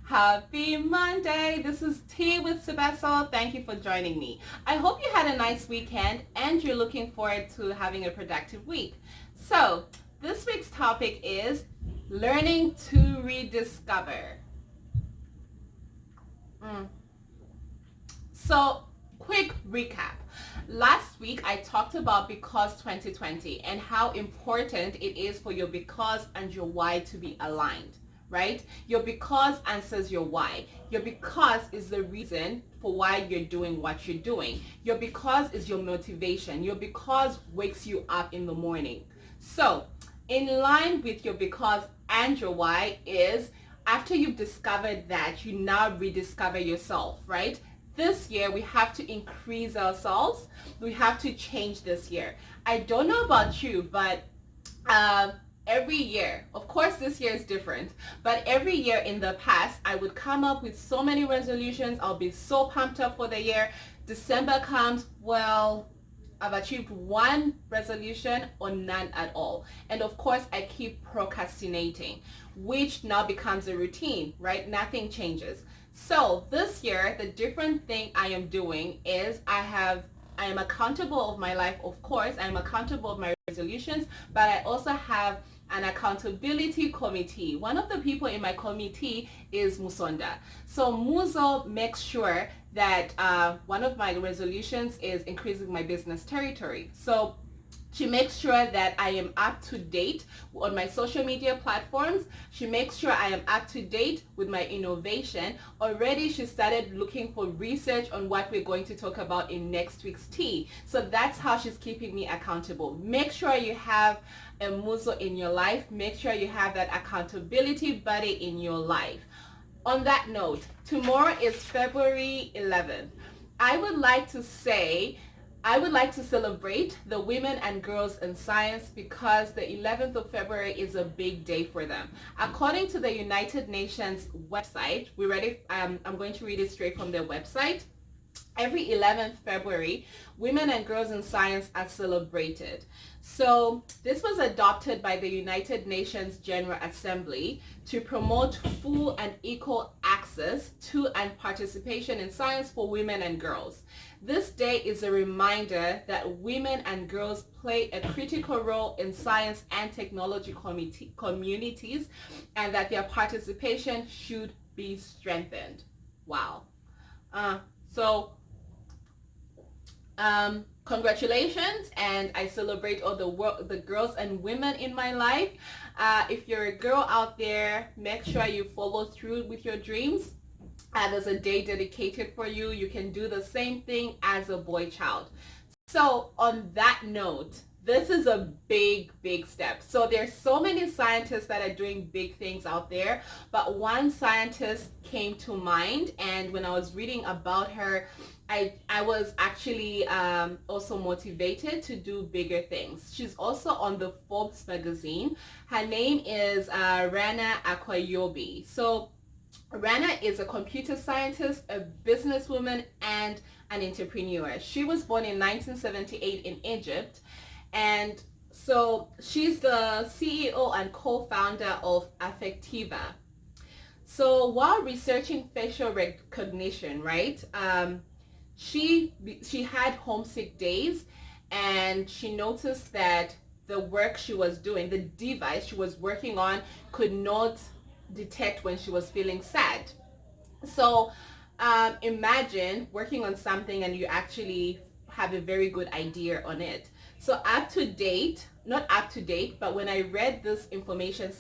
Happy Monday. This is Tea with Sebaso. Thank you for joining me. I hope you had a nice weekend and you're looking forward to having a productive week. So, this week's topic is learning to rediscover. So, quick recap. Last week I talked about Because 2020 and how important it is for your because and your why to be aligned, right? Your because answers your why. Your because is the reason for why you're doing what you're doing. Your because is your motivation. Your because wakes you up in the morning. So, in line with your because and your why is after you've discovered that, you now rediscover yourself, right? This year we have to increase ourselves. We have to change this year. I don't know about you, but every year, of course this year is different, but every year in the past I would come up with so many resolutions. I'll be so pumped up for the year. December comes, well, I've achieved one resolution or none at all. And of course, I keep procrastinating, which now becomes a routine, right? Nothing changes. So this year, the different thing I am doing is I am accountable of my life, of course. I am accountable of my resolutions, but I also have an accountability committee. One of the people in my committee is Musonda. So Muzo makes sure that one of my resolutions is increasing my business territory. So she makes sure that I am up to date on my social media platforms. She makes sure I am up to date with my innovation. Already she started looking for research on what we're going to talk about in next week's tea. So that's how she's keeping me accountable. Make sure you have a muzo in your life. Make sure you have that accountability buddy in your life. On that note, tomorrow is February 11th. I would like to celebrate the women and girls in science because the 11th of February is a big day for them. According to the United Nations website, I'm going to read it straight from their website. Every 11th February, women and girls in science are celebrated. So this was adopted by the United Nations General Assembly to promote full and equal access to and participation in science for women and girls. This day is a reminder that women and girls play a critical role in science and technology communities and that their participation should be strengthened. Wow. Congratulations, and I celebrate all the girls and women in my life. If you're a girl out there, make sure you follow through with your dreams. There's a day dedicated for you. You can do the same thing as a boy child. So on that note, this is a big step. So there's so many scientists that are doing big things out there, but one scientist came to mind, and when I was reading about her, I was actually also motivated to do bigger things. She's also on the Forbes magazine. Her name is Rana Akwayobi. So Rana is a computer scientist, a businesswoman, and an entrepreneur. She was born in 1978 in Egypt, and so she's the CEO and co-founder of Affectiva. So while researching facial recognition, right, she had homesick days, and she noticed that the work she was doing, the device she was working on, could not detect when she was feeling sad. So imagine working on something and you actually have a very good idea on it. So not up to date, but when I read this information,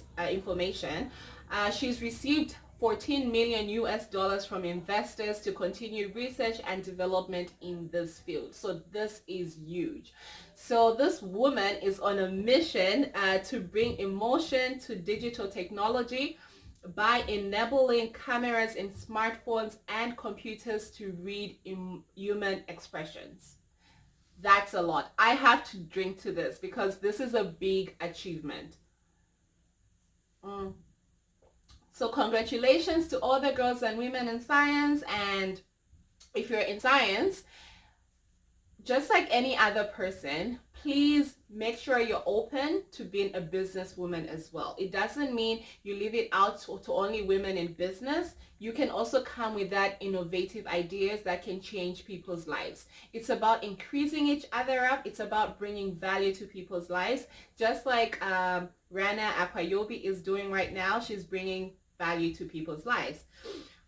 she's received 14 million US dollars from investors to continue research and development in this field. So this is huge. So this woman is on a mission to bring emotion to digital technology by enabling cameras in smartphones and computers to read human expressions. That's a lot. I have to drink to this because this is a big achievement. So congratulations to all the girls and women in science. And if you're in science, just like any other person, please make sure you're open to being a businesswoman as well. It doesn't mean you leave it out to only women in business. You can also come with that innovative ideas that can change people's lives. It's about increasing each other up. It's about bringing value to people's lives. Just like Rana Akwayobi is doing right now. She's bringing value to people's lives.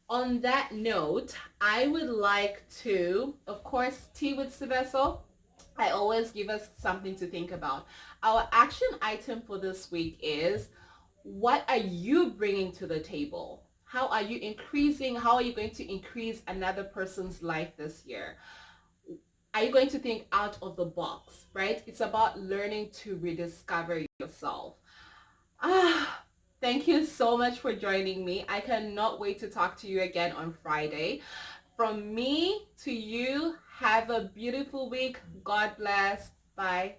On that note, I would like to, of course, Tea with Sibeso. I always give us something to think about. Our action item for this week is, what are you bringing to the table? How are you going to increase another person's life this year? Are you going to think out of the box, right? It's about learning to rediscover yourself. Thank you so much for joining me. I cannot wait to talk to you again on Friday. From me to you, have a beautiful week. God bless. Bye.